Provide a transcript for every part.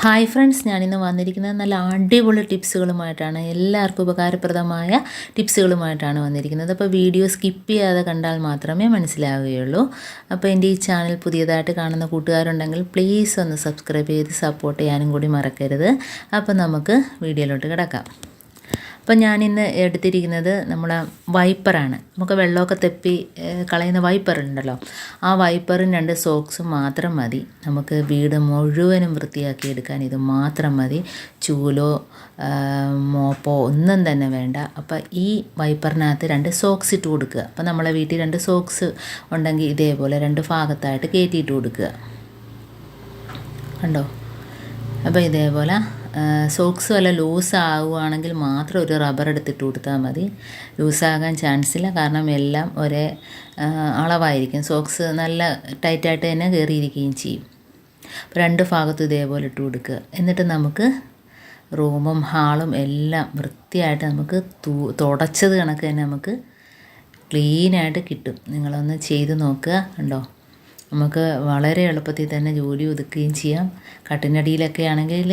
Hi friends, ഞാനിന്ന് വന്നിരിക്കുന്നത് നല്ല അടിപൊളി ടിപ്സുകളുമായിട്ടാണ്. എല്ലാവർക്കും ഉപകാരപ്രദമായ ടിപ്സുകളുമായിട്ടാണ് വന്നിരിക്കുന്നത്. അപ്പോൾ വീഡിയോ സ്കിപ്പ് ചെയ്യാതെ കണ്ടാൽ മാത്രമേ മനസ്സിലാവുകയുള്ളൂ. അപ്പോൾ എൻ്റെ ഈ ചാനൽ പുതിയതായിട്ട് കാണുന്ന കൂട്ടുകാരുണ്ടെങ്കിൽ പ്ലീസ് ഒന്ന് സബ്സ്ക്രൈബ് ചെയ്ത് സപ്പോർട്ട് ചെയ്യാനും കൂടി മറക്കരുത്. അപ്പോൾ നമുക്ക് വീഡിയോയിലോട്ട് കിടക്കാം. അപ്പോൾ ഞാനിന്ന് എടുത്തിരിക്കുന്നത് നമ്മുടെ വൈപ്പറാണ്. നമുക്ക് വെള്ളമൊക്കെ തെപ്പി കളയുന്ന വൈപ്പറുണ്ടല്ലോ, ആ വൈപ്പറും 2 സോക്സും മാത്രം മതി. നമുക്ക് വീട് മുഴുവനും വൃത്തിയാക്കി എടുക്കാൻ ഇത് മാത്രം മതി. ചൂലോ മോപ്പോ ഒന്നും തന്നെ വേണ്ട. അപ്പോൾ ഈ വൈപ്പറിനകത്ത് 2 സോക്സ് ഇട്ട് കൊടുക്കുക. അപ്പോൾ നമ്മളെ വീട്ടിൽ 2 സോക്സ് ഉണ്ടെങ്കിൽ ഇതേപോലെ 2 ഭാഗത്തായിട്ട് കയറ്റിയിട്ട് കൊടുക്കുക. കണ്ടോ? അപ്പോൾ ഇതേപോലെ സോക്സ് വല്ല ലൂസ് ആവുകയാണെങ്കിൽ മാത്രം ഒരു റബ്ബർ എടുത്തിട്ട് കൊടുത്താൽ മതി. ലൂസാകാൻ ചാൻസ് ഇല്ല, കാരണം എല്ലാം ഒരേ അളവായിരിക്കും. സോക്സ് നല്ല ടൈറ്റായിട്ട് തന്നെ കയറിയിരിക്കുകയും ചെയ്യും. അപ്പോൾ 2 ഭാഗത്തും ഇതേപോലെ ഇട്ട് കൊടുക്കുക. എന്നിട്ട് നമുക്ക് റൂമും ഹാളും എല്ലാം വൃത്തിയായിട്ട് നമുക്ക് തുടച്ചത് കണക്ക് തന്നെ നമുക്ക് ക്ലീനായിട്ട് കിട്ടും. നിങ്ങളൊന്ന് ചെയ്ത് നോക്കുക. കണ്ടോ? നമുക്ക് വളരെ എളുപ്പത്തിൽ തന്നെ ജോലി ഒതുക്കുകയും ചെയ്യാം. കട്ടിനടിയിലൊക്കെ ആണെങ്കിൽ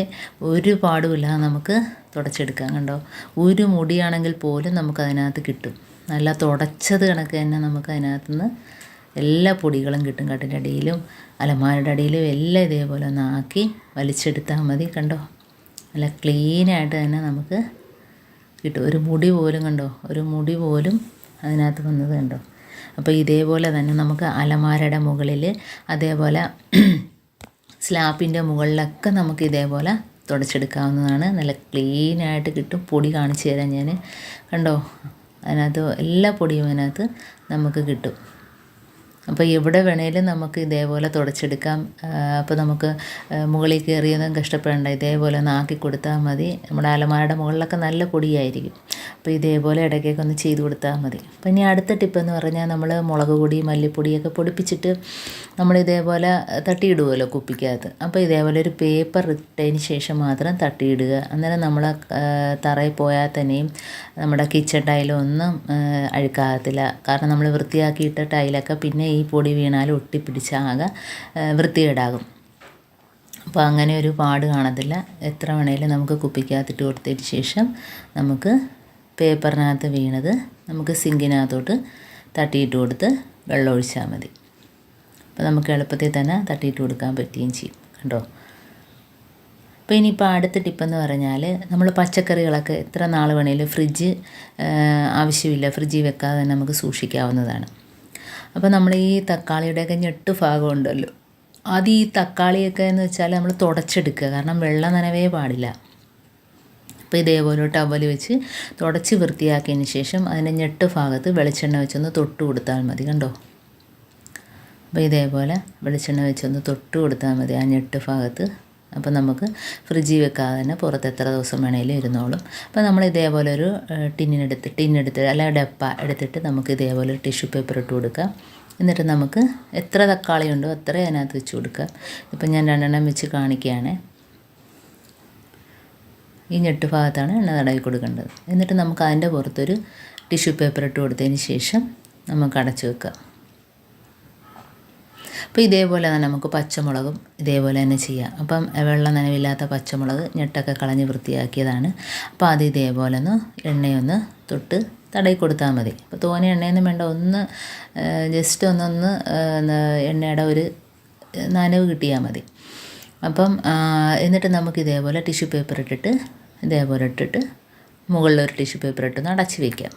ഒരു പാടുമില്ലാതെ നമുക്ക് തുടച്ചെടുക്കാം. കണ്ടോ? ഒരു മുടിയാണെങ്കിൽ പോലും നമുക്കതിനകത്ത് കിട്ടും. നല്ല തുടച്ചത് കണക്ക് തന്നെ നമുക്ക് അതിനകത്തുനിന്ന് എല്ലാ പൊടികളും കിട്ടും. കട്ടിനടിയിലും അലമാരയുടെ അടിയിലും എല്ലാം ഇതേപോലെ ഒന്ന് ആക്കി വലിച്ചെടുത്താൽ മതി. കണ്ടോ? നല്ല ക്ലീനായിട്ട് തന്നെ നമുക്ക് കിട്ടും. ഒരു മുടി പോലും കണ്ടോ? ഒരു മുടി പോലും അതിനകത്ത് വന്നത് കണ്ടോ? അപ്പോൾ ഇതേപോലെ തന്നെ നമുക്ക് അലമാരയുടെ മുകളിൽ, അതേപോലെ സ്ലാപ്പിൻ്റെ മുകളിലൊക്കെ നമുക്ക് ഇതേപോലെ തുടച്ചെടുക്കാവുന്നതാണ്. നല്ല ക്ലീനായിട്ട് കിട്ടും. പൊടി കാണിച്ചു തരാം ഞാൻ. കണ്ടോ? അതിനകത്ത് എല്ലാ പൊടിയും അതിനകത്ത് നമുക്ക് കിട്ടും. അപ്പോൾ എവിടെ വേണേലും നമുക്ക് ഇതേപോലെ തുടച്ചെടുക്കാം. അപ്പോൾ നമുക്ക് മുകളിൽ കയറിയൊന്നും കഷ്ടപ്പെടേണ്ട. ഇതേപോലെ ഒന്ന് ആക്കി കൊടുത്താൽ മതി. നമ്മുടെ അലമാരയുടെ മുകളിലൊക്കെ നല്ല പൊടിയായിരിക്കും. അപ്പോൾ ഇതേപോലെ ഇടയ്ക്കൊക്കെ ഒന്ന് ചെയ്ത് കൊടുത്താൽ മതി. അപ്പോൾ ഇനി അടുത്ത ടിപ്പെന്ന് പറഞ്ഞാൽ, നമ്മൾ മുളക് പൊടി മല്ലിപ്പൊടിയൊക്കെ പൊടിപ്പിച്ചിട്ട് നമ്മൾ ഇതേപോലെ തട്ടിയിടുമല്ലോ കുപ്പിക്കകത്ത്. അപ്പോൾ ഇതേപോലെ ഒരു പേപ്പർ ഇട്ടതിന് ശേഷം മാത്രം തട്ടിയിടുക. അന്നേരം നമ്മൾ തറയിൽ പോയാൽ തന്നെയും നമ്മുടെ കിച്ചൺ ടൈലൊന്നും അഴുക്കാകത്തില്ല. കാരണം നമ്മൾ വൃത്തിയാക്കിയിട്ട ടൈലൊക്കെ പിന്നെ ഈ പൊടി വീണാൽ ഒട്ടിപ്പിടിച്ച് ആകെ വൃത്തികേടാകും. അപ്പോൾ അങ്ങനെ ഒരു പാട് കാണത്തില്ല. എത്ര വേണേലും നമുക്ക് കുപ്പിക്കകത്തിട്ട് കൊടുത്തതിന് ശേഷം നമുക്ക് പേപ്പറിനകത്ത് വീണത് നമുക്ക് സിങ്കിനകത്തോട്ട് തട്ടിയിട്ട് കൊടുത്ത് വെള്ളം ഒഴിച്ചാൽ മതി. അപ്പോൾ നമുക്ക് എളുപ്പത്തിൽ തന്നെ തട്ടിയിട്ട് കൊടുക്കാൻ പറ്റുകയും ചെയ്യും. കണ്ടോ? അപ്പോൾ ഇനിയിപ്പോൾ അടുത്ത ടിപ്പെന്ന് പറഞ്ഞാൽ, നമ്മൾ പച്ചക്കറികളൊക്കെ എത്ര നാൾ വേണേലും ആവശ്യമില്ല, ഫ്രിഡ്ജിൽ വെക്കാതെ തന്നെ നമുക്ക് സൂക്ഷിക്കാവുന്നതാണ്. അപ്പോൾ നമ്മൾ ഈ തക്കാളിയുടെയൊക്കെ ഞെട്ട് ഭാഗം ഉണ്ടല്ലോ, അത് ഈ തക്കാളിയൊക്കെ എന്ന് വെച്ചാൽ നമ്മൾ തുടച്ചെടുക്കുക. കാരണം വെള്ളം നനവേ പാടില്ല. അപ്പോൾ ഇതേപോലെ ടവൽ വെച്ച് തുടച്ച് വൃത്തിയാക്കിയതിന് ശേഷം അതിൻ്റെ ഞെട്ട് ഭാഗത്ത് വെളിച്ചെണ്ണ വെച്ചൊന്ന് തൊട്ട് കൊടുത്താൽ മതി. കണ്ടോ? അപ്പോൾ ഇതേപോലെ വെളിച്ചെണ്ണ വെച്ചൊന്ന് തൊട്ട് കൊടുത്താൽ മതി ആ ഞെട്ട് ഭാഗത്ത്. അപ്പോൾ നമുക്ക് ഫ്രിഡ്ജിൽ വെക്കാതെ തന്നെ പുറത്ത് എത്ര ദിവസം വേണേലും ഇരുന്നോളും. അപ്പോൾ നമ്മൾ ഇതേപോലെ ഒരു ടിന്നെടുത്ത് അല്ല ഡപ്പ എടുത്തിട്ട് നമുക്ക് ഇതേപോലെ ഒരു ടിഷ്യൂ പേപ്പർ ഇട്ട് കൊടുക്കാം. എന്നിട്ട് നമുക്ക് എത്ര തക്കാളി ഉണ്ടോ അത്രയും അതിനകത്ത് വെച്ച് കൊടുക്കാം. ഇപ്പം ഞാൻ 2 എണ്ണം വെച്ച് കാണിക്കുകയാണ്. ഈ ഞെട്ട് ഭാഗത്താണ് എണ്ണ തടവി കൊടുക്കേണ്ടത്. എന്നിട്ട് നമുക്ക് അതിൻ്റെ പുറത്തൊരു ടിഷ്യൂ പേപ്പർ ഇട്ട് കൊടുത്തതിന് ശേഷം നമുക്ക് അടച്ചു വെക്കാം. അപ്പോൾ ഇതേപോലെ തന്നെ നമുക്ക് പച്ചമുളകും ഇതേപോലെ തന്നെ ചെയ്യാം. അപ്പം വെള്ളം നനവില്ലാത്ത പച്ചമുളക് ഞെട്ടൊക്കെ കളഞ്ഞ് വൃത്തിയാക്കിയതാണ്. അപ്പോൾ അത് ഇതേപോലെ ഒന്ന് എണ്ണയൊന്ന് തൊട്ട് തടവി കൊടുത്താൽ മതി. അപ്പോൾ തോനെ എണ്ണയൊന്നും വേണ്ട, ഒന്ന് ജസ്റ്റ് ഒന്ന് എണ്ണയുടെ ഒരു നനവ് കിട്ടിയാൽ മതി. അപ്പം എന്നിട്ട് നമുക്ക് ഇതേപോലെ ടിഷ്യൂ പേപ്പർ ഇട്ടിട്ട് മുകളിലൊരു ടിഷ്യൂ പേപ്പർ ഇട്ടൊന്ന് അടച്ച് വയ്ക്കാം.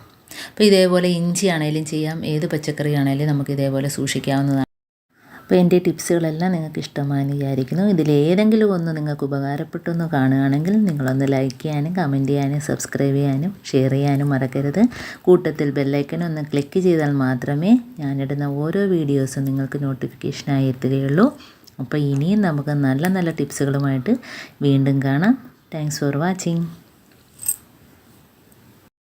അപ്പോൾ ഇതേപോലെ ഇഞ്ചി ആണെങ്കിലും ചെയ്യാം, ഏത് പച്ചക്കറി ആണെങ്കിലും നമുക്ക് ഇതേപോലെ സൂക്ഷിക്കാവുന്നതാണ്. അപ്പോൾ എൻ്റെ ടിപ്സുകളെല്ലാം നിങ്ങൾക്ക് ഇഷ്ടമായെന്ന് വിചാരിക്കുന്നു. ഇതിലേതെങ്കിലും ഒന്ന് നിങ്ങൾക്ക് ഉപകാരപ്പെട്ടെന്ന് കാണുകയാണെങ്കിൽ നിങ്ങളൊന്ന് ലൈക്ക് ചെയ്യാനും കമൻറ്റ് ചെയ്യാനും സബ്സ്ക്രൈബ് ചെയ്യാനും ഷെയർ ചെയ്യാനും മറക്കരുത്. കൂട്ടത്തിൽ ബെല്ലൈക്കൺ ഒന്ന് ക്ലിക്ക് ചെയ്താൽ മാത്രമേ ഞാനിടുന്ന ഓരോ വീഡിയോസും നിങ്ങൾക്ക് നോട്ടിഫിക്കേഷനായി എത്തുകയുള്ളൂ. അപ്പോൾ ഇനിയും നമുക്ക് നല്ല നല്ല ടിപ്സുകളുമായിട്ട് വീണ്ടും കാണാം. Thanks for watching.